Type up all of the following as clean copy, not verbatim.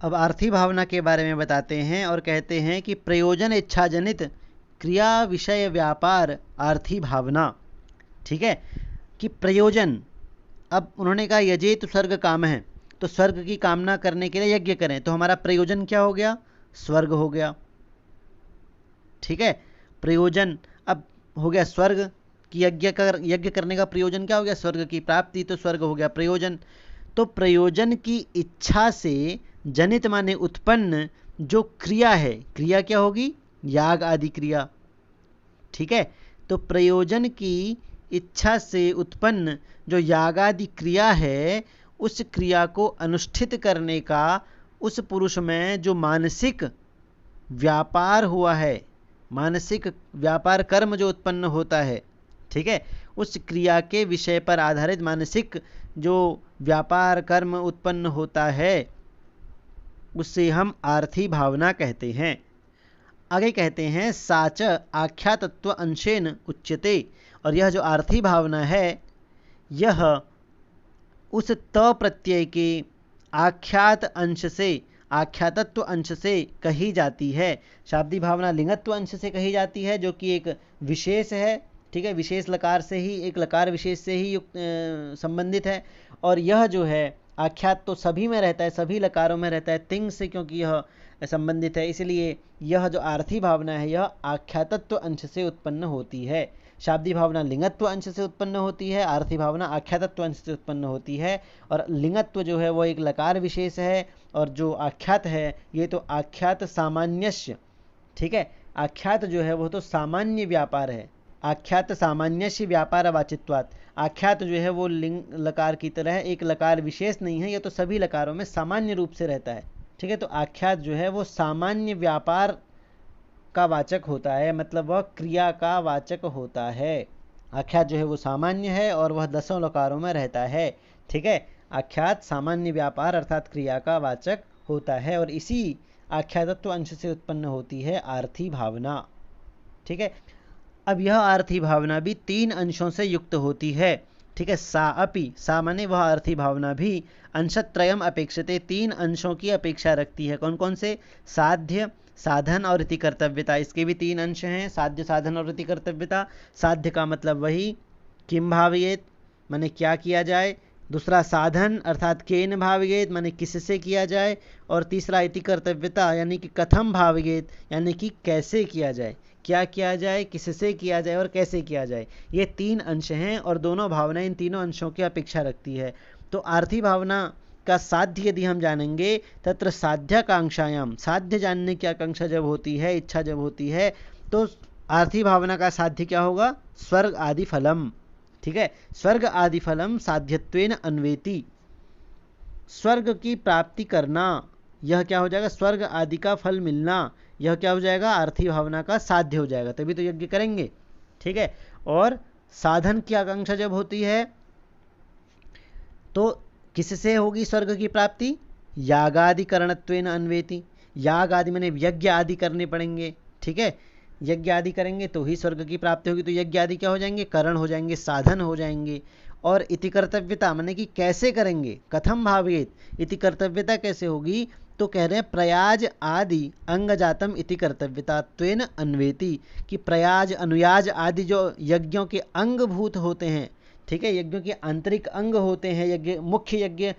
अब आर्थी भावना के बारे में बताते हैं और कहते हैं कि प्रयोजन इच्छा जनित क्रिया विषय व्यापार आर्थी भावना। ठीक है, कि प्रयोजन, अब उन्होंने कहा यजेत स्वर्ग काम है, तो स्वर्ग की कामना करने के लिए यज्ञ करें, तो हमारा प्रयोजन क्या हो गया? स्वर्ग हो गया। ठीक है, प्रयोजन अब हो गया स्वर्ग की, यज्ञ करने का प्रयोजन क्या हो गया? स्वर्ग की प्राप्ति, तो स्वर्ग हो गया प्रयोजन। तो प्रयोजन की इच्छा से जनित माने उत्पन्न जो क्रिया है, क्रिया क्या होगी? याग आदि क्रिया। ठीक है, तो प्रयोजन की इच्छा से उत्पन्न जो यागादि क्रिया है, उस क्रिया को अनुष्ठित करने का उस पुरुष में जो मानसिक व्यापार हुआ है, मानसिक व्यापार कर्म जो उत्पन्न होता है, ठीक है, उस क्रिया के विषय पर आधारित मानसिक जो व्यापार कर्म उत्पन्न होता है, उससे हम आर्थी भावना कहते हैं। आगे कहते हैं साच आख्यातत्व अंशेन उच्यते, और यह जो आर्थी भावना है यह उस त प्रत्यय के आख्यात अंश से, आख्यातत्व अंश से कही जाती है। शाब्दी भावना लिंगत्व अंश से कही जाती है, जो कि एक विशेष है। ठीक है, विशेष लकार से ही, एक लकार विशेष से ही संबंधित है। और यह जो है आख्यात तो सभी में रहता है, सभी लकारों में रहता है, तिंग से क्योंकि यह संबंधित है, इसलिए यह जो आर्थी भावना है यह आख्यातत्व अंश से उत्पन्न होती है। शाब्दी भावना लिंगत्व अंश से उत्पन्न होती है, आर्थी भावना आख्यातत्व अंश से उत्पन्न होती है। और लिंगत्व जो है वो एक लकार विशेष है, और जो आख्यात है ये तो आख्यात सामान्यस्य। ठीक है, आख्यात जो है वो तो सामान्य व्यापार है, आख्यात सामान्यस्य व्यापार वाचित्वात्। आख्यात जो है वो लिंग लकार की तरह है, एक लकार विशेष नहीं है, ये तो सभी लकारों में सामान्य रूप से रहता है। ठीक है, तो आख्यात जो है वो सामान्य व्यापार का वाचक होता है, मतलब वह क्रिया का वाचक होता है। आख्यात जो है वो सामान्य है और वह 10 लकारों में रहता है। ठीक है, आख्यात सामान्य व्यापार अर्थात क्रिया का वाचक होता है, और इसी आख्यातत्व अंश से उत्पन्न होती है आर्थी भावना। ठीक है, अब यह आर्थी भावना भी 3 अंशों से युक्त होती है। ठीक है, सा अपि, सा माने वह आर्थी भावना भी अंशत्रयम अपेक्षते, 3 अंशों की अपेक्षा रखती है। कौन कौन से? साध्य, साधन और इति कर्तव्यता। इसके भी 3 अंश हैं, साध्य, साधन और इति कर्तव्यता। साध्य का मतलब वही किम भावयेत, माने क्या किया जाए। दूसरा साधन अर्थात केन भावयेत, माने किससे किया जाए। और तीसरा इति कर्तव्यता यानी कि कथम भावयेत, यानी कि कैसे किया जाए, क्या किया जाए, किससे किया जाए और कैसे किया जाए। ये 3 अंश हैं और दोनों भावनाएं इन तीनों अंशों की अपेक्षा रखती है। तो आर्थी भावना का साध्य यदि हम जानेंगे, तत्र साध्याकांक्षायाम, साध्य जानने की आकांक्षा जब होती है, इच्छा जब होती है, तो आर्थी भावना का साध्य क्या होगा? स्वर्ग आदि फलम। ठीक है, स्वर्ग आदि फलम साध्यत्वेन अन्वेति, स्वर्ग की प्राप्ति करना, यह क्या हो जाएगा? स्वर्ग आदि का फल मिलना, यह क्या हो जाएगा? आर्थी भावना का साध्य हो जाएगा, तभी तो यज्ञ करेंगे। ठीक है, और साधन की आकांक्षा जब होती है तो किससे होगी स्वर्ग की प्राप्ति? यागादि करणत्वेन अन्वेति, याग आदि मैंने यज्ञ आदि करने पड़ेंगे। ठीक है, यज्ञ आदि करेंगे तो ही स्वर्ग की प्राप्ति होगी, तो यज्ञ आदि क्या हो जाएंगे? करण हो जाएंगे, साधन हो जाएंगे। और इति कर्तव्यता माने कि कैसे करेंगे, कथम भावेत, इति कर्तव्यता कैसे होगी? तो कह रहे हैं प्रयाज आदि अंग जातम इति कर्तव्यता त्वेन अन्वेति, कि प्रयाज अनुयाज आदि जो यज्ञों के अंगभूत होते हैं, ठीक है, यज्ञों के आंतरिक अंग होते हैं, यज्ञ मुख्य यज्ञ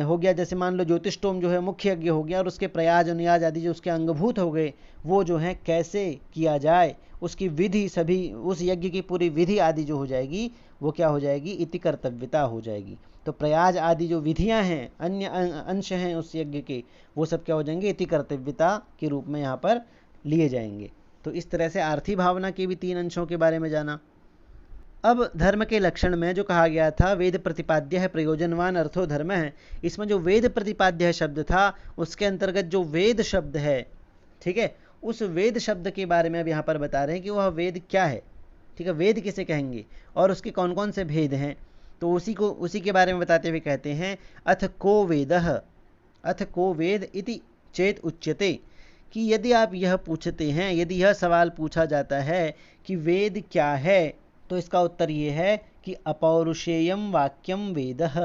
हो गया, जैसे मान लो ज्योतिषोम जो है मुख्य यज्ञ हो गया, और उसके प्रयाज अनुयाज आदि जो उसके अंगभूत हो गए, वो जो है कैसे किया जाए, उसकी विधि, सभी उस यज्ञ की पूरी विधि आदि जो हो जाएगी वो क्या हो जाएगी? इति कर्तव्यता हो जाएगी। तो प्रयाज आदि जो विधियां हैं, अन्य अंश हैं उस यज्ञ के, वो सब क्या हो जाएंगे? इति कर्तव्यता के रूप में यहाँ पर लिए जाएंगे। तो इस तरह से आर्थी भावना के भी 3 अंशों के बारे में जाना। अब धर्म के लक्षण में जो कहा गया था वेद प्रतिपाद्य है प्रयोजनवान अर्थो धर्म है, इसमें जो वेद प्रतिपाद्य शब्द था उसके अंतर्गत जो वेद शब्द है, ठीक है, उस वेद शब्द के बारे में अब यहाँ पर बता रहे हैं कि वह वेद क्या है। ठीक है, वेद किसे कहेंगे और उसके कौन कौन से भेद हैं, तो उसी के बारे में बताते हुए कहते हैं अथ को वेदः, अथ को वेद इति चेत उच्यते, कि यदि आप यह पूछते हैं, यदि यह सवाल पूछा जाता है कि वेद क्या है, तो इसका उत्तर ये है कि अपौरुषेयम वाक्यम वेदः।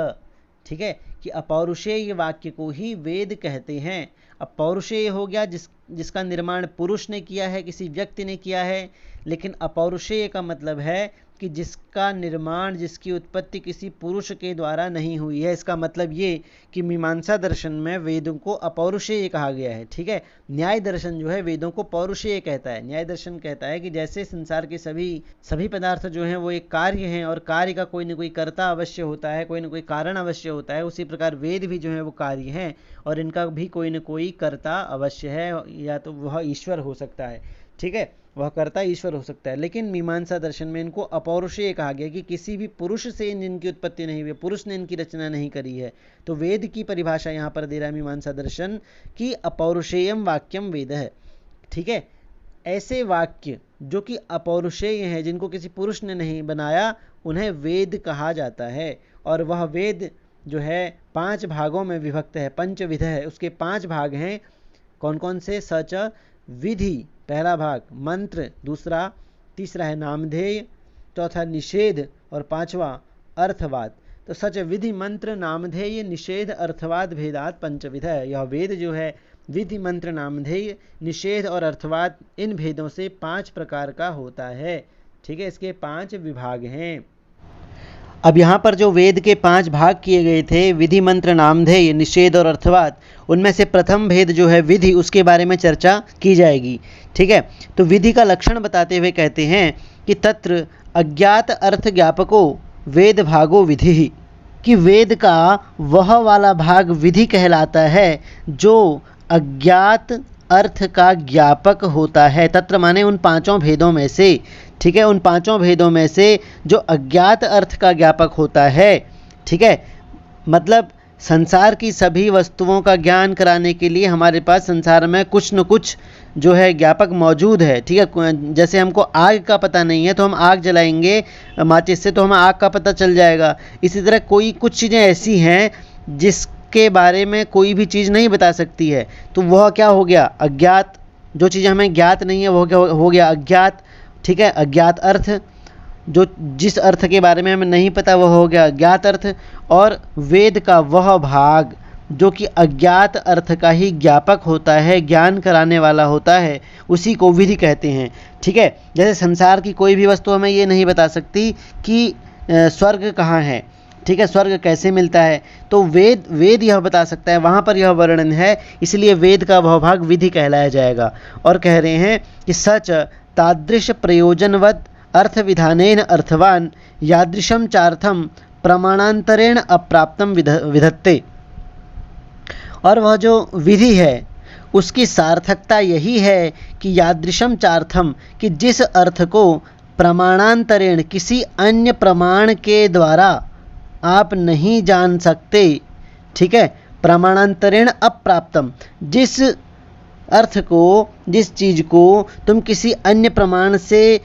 ठीक है, कि अपौरुषेय वाक्य को ही वेद कहते हैं। अब पौरुषेय हो गया जिसका निर्माण पुरुष ने किया है, किसी व्यक्ति ने किया है, लेकिन अपौरुषेय का मतलब है कि जिसका निर्माण, जिसकी उत्पत्ति किसी पुरुष के द्वारा नहीं हुई है। इसका मतलब ये कि मीमांसा दर्शन में वेदों को अपौरुषेय कहा गया है। ठीक है, न्याय दर्शन जो है वेदों को पौरुषेय कहता है। न्याय दर्शन कहता है कि जैसे संसार के सभी पदार्थ जो हैं वो एक कार्य हैं और कार्य का कोई न कोई कर्ता अवश्य होता है, कोई न कोई कारण अवश्य होता है, उसी प्रकार वेद भी जो है वो कार्य हैं और इनका भी कोई न कोई कर्ता अवश्य है, या तो वह ईश्वर हो सकता है। ठीक है, वह कर्ता ईश्वर हो सकता है। लेकिन मीमांसा दर्शन में इनको अपौरुषेय कहा गया कि किसी भी पुरुष से इनकी उत्पत्ति नहीं हुई, पुरुष ने इनकी रचना नहीं करी है। तो वेद की परिभाषा यहाँ पर दे रहा है मीमांसा दर्शन कि अपौरुषेयम वाक्यम वेद है। ठीक है, ऐसे वाक्य जो कि अपौरुषेय हैं, जिनको किसी पुरुष ने नहीं बनाया, उन्हें वेद कहा जाता है। और वह वेद जो है 5 भागों में विभक्त है, पंचविध है। उसके 5 भाग हैं। कौन कौन से? सच, विधि पहला भाग, मंत्र दूसरा, तीसरा है नामधेय, चौथा निषेध और पांचवा अर्थवाद। तो सच, विधि, मंत्र, नामधेय, निषेध, अर्थवाद भेदात पंचविध है। यह वेद जो है विधि, मंत्र, नामधेय, निषेध और अर्थवाद, इन भेदों से 5 प्रकार का होता है। ठीक है, इसके 5 विभाग हैं। अब यहाँ पर जो वेद के 5 भाग किए गए थे, विधि, मंत्र, नामधेय, निषेध और अर्थवाद, उनमें से प्रथम भेद जो है विधि, उसके बारे में चर्चा की जाएगी। ठीक है, तो विधि का लक्षण बताते हुए कहते हैं कि तत्र अज्ञात अर्थ ज्ञापको वेद भागो विधि, कि वेद का वह वाला भाग विधि कहलाता है जो अज्ञात अर्थ का ज्ञापक होता है। तत्र माने उन 5 भेदों में से। ठीक है, उन 5 भेदों में से जो अज्ञात अर्थ का ज्ञापक होता है। ठीक है, मतलब संसार की सभी वस्तुओं का ज्ञान कराने के लिए हमारे पास संसार में कुछ न कुछ जो है ज्ञापक मौजूद है। ठीक है, जैसे हमको आग का पता नहीं है तो हम आग जलाएंगे माचिस से, तो हमें आग का पता चल जाएगा। इसी तरह कुछ चीज़ें ऐसी हैं जिसके बारे में कोई भी चीज़ नहीं बता सकती है, तो वह क्या हो गया? अज्ञात। जो चीज़ हमें ज्ञात नहीं है वह क्या हो गया? अज्ञात। ठीक है, अज्ञात अर्थ, जिस अर्थ के बारे में हमें नहीं पता वह हो गया अज्ञात अर्थ। और वेद का वह भाग जो कि अज्ञात अर्थ का ही ज्ञापक होता है, ज्ञान कराने वाला होता है, उसी को विधि कहते हैं। ठीक है, जैसे संसार की कोई भी वस्तु हमें ये नहीं बता सकती कि स्वर्ग कहाँ है। ठीक है, स्वर्ग कैसे मिलता है, तो वेद यह बता सकता है, वहाँ पर यह वर्णन है, इसलिए वेद का वह भाग विधि कहलाया जाएगा। और कह रहे हैं कि सच तादृश प्रयोजनवत् अर्थ विधानेन अर्थवान यादृशम चार्थम प्रमाणांतरेण अप्राप्तम विधत्ते। और वह जो विधि है उसकी सार्थकता यही है कि यादृशम चार्थम, कि जिस अर्थ को प्रमाणांतरेण, किसी अन्य प्रमाण के द्वारा आप नहीं जान सकते। ठीक है, प्रमाणांतरेण अप्राप्तम, जिस अर्थ को, जिस चीज़ को तुम किसी अन्य प्रमाण से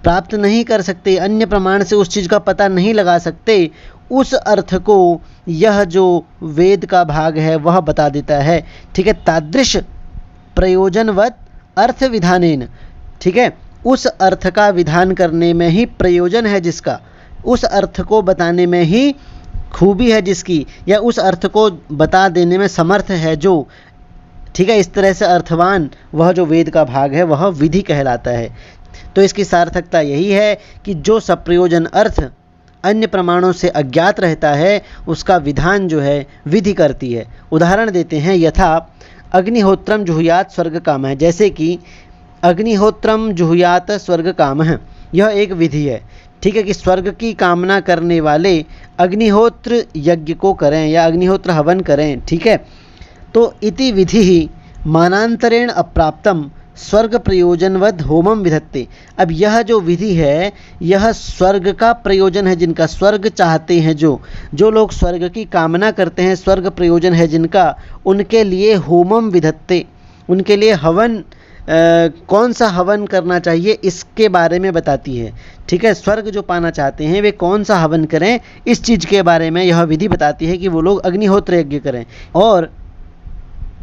प्राप्त नहीं कर सकते, अन्य प्रमाण से उस चीज़ का पता नहीं लगा सकते, उस अर्थ को यह जो वेद का भाग है वह बता देता है। ठीक है, तादृश प्रयोजनवत् अर्थ विधानेन। ठीक है, उस अर्थ का विधान करने में ही प्रयोजन है जिसका, उस अर्थ को बताने में ही खूबी है जिसकी, या उस अर्थ को बता देने में समर्थ है जो। ठीक है, इस तरह से अर्थवान वह जो वेद का भाग है वह विधि कहलाता है। तो इसकी सार्थकता यही है कि जो सप्रयोजन अर्थ अन्य प्रमाणों से अज्ञात रहता है उसका विधान जो है विधि करती है। उदाहरण देते हैं, यथा अग्निहोत्रम जुहुयात स्वर्ग काम है, जैसे कि अग्निहोत्रम जुहुयात स्वर्ग काम है, यह एक विधि है। ठीक है, कि स्वर्ग की कामना करने वाले अग्निहोत्र यज्ञ को करें या अग्निहोत्र हवन करें। ठीक है, तो इति विधि ही मानांतरेण अप्राप्तम स्वर्ग प्रयोजनवद होमम विधत्ते। अब यह जो विधि है यह स्वर्ग का प्रयोजन है, जिनका स्वर्ग चाहते हैं, जो लोग स्वर्ग की कामना करते हैं, स्वर्ग प्रयोजन है जिनका, उनके लिए होमम विधत्ते, उनके लिए हवन, कौन सा हवन करना चाहिए इसके बारे में बताती है। ठीक है, स्वर्ग जो पाना चाहते हैं वे कौन सा हवन करें, इस चीज़ के बारे में यह विधि बताती है कि वो लोग अग्निहोत्र यज्ञ करें। और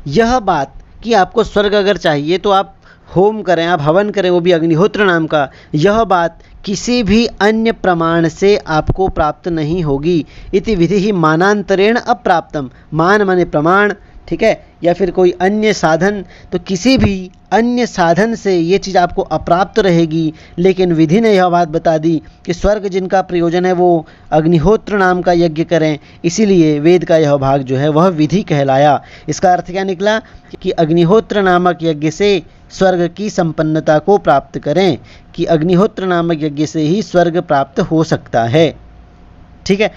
यह बात कि आपको स्वर्ग अगर चाहिए तो आप होम करें, आप हवन करें, वो भी अग्निहोत्र नाम का, यह बात किसी भी अन्य प्रमाण से आपको प्राप्त नहीं होगी। इति विधि ही मानांतरेण अप्राप्तम, मान माने प्रमाण, ठीक है, या फिर कोई अन्य साधन, तो किसी भी अन्य साधन से ये चीज़ आपको अप्राप्त रहेगी। लेकिन विधि ने यह बात बता दी कि स्वर्ग जिनका प्रयोजन है वो अग्निहोत्र नाम का यज्ञ करें, इसीलिए वेद का यह भाग जो है वह विधि कहलाया। इसका अर्थ क्या निकला कि अग्निहोत्र नामक यज्ञ से स्वर्ग की संपन्नता को प्राप्त करें, कि अग्निहोत्र नामक यज्ञ से ही स्वर्ग प्राप्त हो सकता है। ठीक है।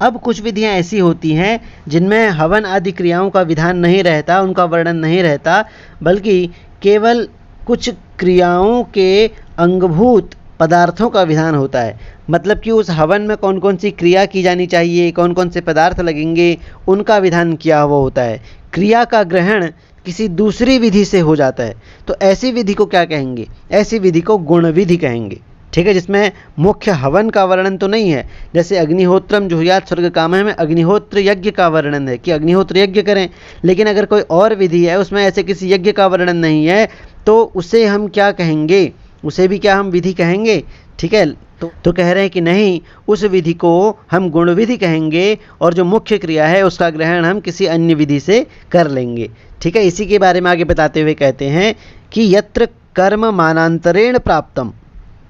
अब कुछ विधियां ऐसी होती हैं जिनमें हवन आदि क्रियाओं का विधान नहीं रहता, उनका वर्णन नहीं रहता, बल्कि केवल कुछ क्रियाओं के अंगभूत पदार्थों का विधान होता है। मतलब कि उस हवन में कौन कौन सी क्रिया की जानी चाहिए, कौन कौन से पदार्थ लगेंगे, उनका विधान किया हुआ होता है। क्रिया का ग्रहण किसी दूसरी विधि से हो जाता है, तो ऐसी विधि को क्या कहेंगे? ऐसी विधि को गुण विधि कहेंगे। ठीक है, जिसमें मुख्य हवन का वर्णन तो नहीं है। जैसे अग्निहोत्रम जुहुयात स्वर्ग कामः में अग्निहोत्र यज्ञ का वर्णन है कि अग्निहोत्र यज्ञ करें, लेकिन अगर कोई और विधि है उसमें ऐसे किसी यज्ञ का वर्णन नहीं है, तो उसे हम क्या कहेंगे? उसे भी क्या हम विधि कहेंगे? ठीक है, तो कह रहे हैं कि नहीं, उस विधि को हम गुण विधि कहेंगे, और जो मुख्य क्रिया है उसका ग्रहण हम किसी अन्य विधि से कर लेंगे। ठीक है, इसी के बारे में आगे बताते हुए कहते हैं कि यत्र कर्म मानांतरेण प्राप्तम,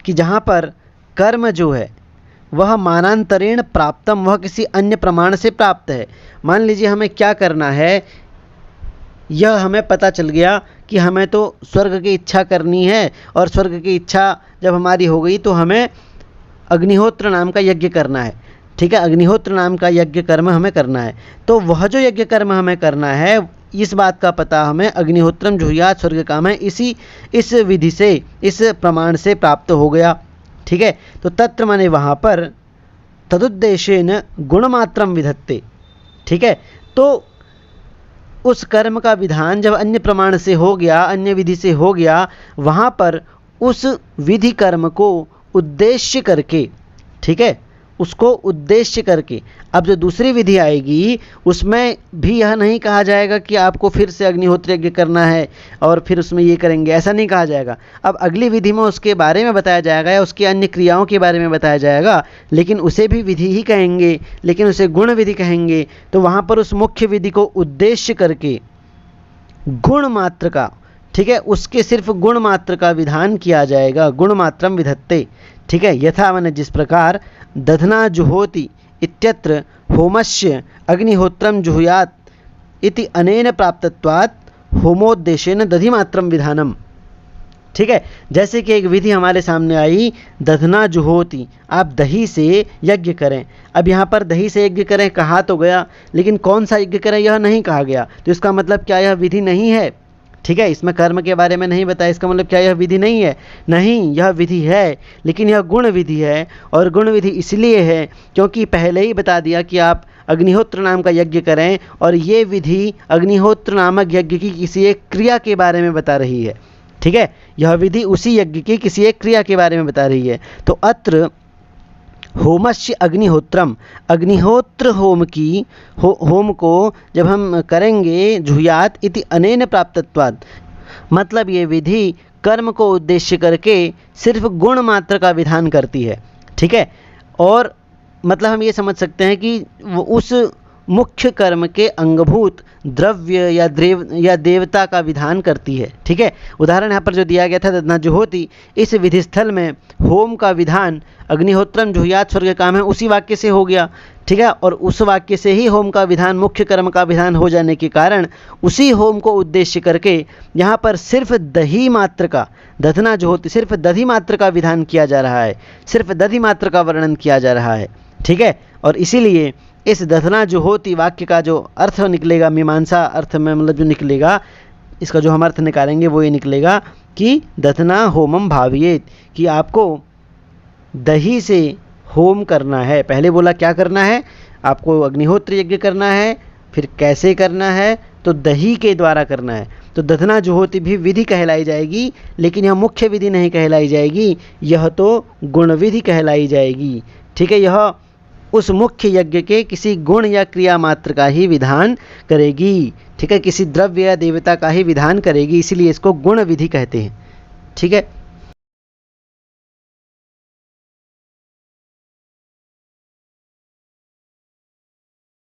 कि जहाँ पर कर्म जो है वह मानांतरेण प्राप्तम, वह किसी अन्य प्रमाण से प्राप्त है। मान लीजिए हमें क्या करना है, यह हमें पता चल गया कि हमें तो स्वर्ग की इच्छा करनी है, और स्वर्ग की इच्छा जब हमारी हो गई तो हमें अग्निहोत्र नाम का यज्ञ करना है। ठीक है, अग्निहोत्र नाम का यज्ञ कर्म हमें करना है। तो वह जो यज्ञ कर्म हमें करना है, इस बात का पता हमें अग्निहोत्रम जुहुयात स्वर्ग कामः इस विधि से, इस प्रमाण से प्राप्त हो गया। ठीक है, तो तत्र माने वहाँ पर तदुद्देश्येन गुणमात्रम विधत्ते। ठीक है, तो उस कर्म का विधान जब अन्य प्रमाण से हो गया, अन्य विधि से हो गया, वहाँ पर उस विधि कर्म को उद्देश्य करके, ठीक है, उसको उद्देश्य करके, अब जो दूसरी विधि आएगी उसमें भी यह नहीं कहा जाएगा कि आपको फिर से अग्निहोत्र यज्ञ करना है और फिर उसमें ये करेंगे, ऐसा नहीं कहा जाएगा। अब अगली विधि में उसके बारे में बताया जाएगा या उसकी अन्य क्रियाओं के बारे में बताया जाएगा, लेकिन उसे भी विधि ही कहेंगे, लेकिन उसे गुण विधि कहेंगे। तो वहाँ पर उस मुख्य विधि को उद्देश्य करके गुण मात्र का, ठीक है, उसके सिर्फ गुण मात्र का विधान किया जाएगा, गुण मात्रम विधत्ते। ठीक है, यथा माने जिस प्रकार दधना जुहोति इत्यत्र होमस्य अग्निहोत्रम जुहुयात इति अनेन प्राप्तत्वात् होमोद्देश्येन दधिमात्रम विधानम। ठीक है, जैसे कि एक विधि हमारे सामने आई, दधना जुहोति, आप दही से यज्ञ करें। अब यहाँ पर दही से यज्ञ करें कहा तो गया, लेकिन कौन सा यज्ञ करें यह नहीं कहा गया, तो इसका मतलब क्या यह विधि नहीं है? ठीक है, इसमें कर्म के बारे में नहीं बताया, इसका मतलब क्या यह विधि नहीं है? नहीं, यह विधि है, लेकिन यह गुण विधि है। और गुण विधि इसलिए है क्योंकि पहले ही बता दिया कि आप अग्निहोत्र नाम का यज्ञ करें, और ये विधि अग्निहोत्र नामक यज्ञ की किसी एक क्रिया के बारे में बता रही है। ठीक है, यह विधि उसी यज्ञ की किसी एक क्रिया के बारे में बता रही है। तो अत्र होमस्य अग्निहोत्रम, अग्निहोत्र होम की होम को जब हम करेंगे, जुहुयात इति अनेन प्राप्तत्वात्, मतलब ये विधि कर्म को उद्देश्य करके सिर्फ गुण मात्र का विधान करती है। ठीक है, और मतलब हम ये समझ सकते हैं कि वो उस मुख्य कर्म के अंगभूत द्रव्य या देवता का विधान करती है। ठीक है, उदाहरण यहाँ पर जो दिया गया था दधना जुहोति, इस विधि स्थल में होम का विधान अग्निहोत्रम जुहुयात स्वर्ग कामः उसी वाक्य से हो गया। ठीक है, और उस वाक्य से ही होम का विधान मुख्य कर्म का विधान हो जाने के कारण उसी होम को उद्देश्य करके यहाँ पर सिर्फ दही मात्र का, दधना जुहोति, सिर्फ दधी मात्र का विधान किया जा रहा है, सिर्फ दधी मात्र का वर्णन किया जा रहा है। ठीक है, और इसीलिए इस दधना जुहोति वाक्य का जो अर्थ निकलेगा, मीमांसा अर्थ में मतलब जो निकलेगा, इसका जो हम अर्थ निकालेंगे वो ये निकलेगा कि दधना होमम भावियेत, कि आपको दही से होम करना है। पहले बोला क्या करना है, आपको अग्निहोत्र यज्ञ करना है, फिर कैसे करना है, तो दही के द्वारा करना है। तो दधना जुहोति भी विधि कहलाई जाएगी, लेकिन यह मुख्य विधि नहीं कहलाई जाएगी, यह तो गुण विधि कहलाई जाएगी। ठीक है, यह उस मुख्य यज्ञ के किसी गुण या क्रिया मात्र का ही विधान करेगी। ठीक है, किसी द्रव्य या देवता का ही विधान करेगी, इसीलिए इसको गुण विधि कहते हैं। ठीक है।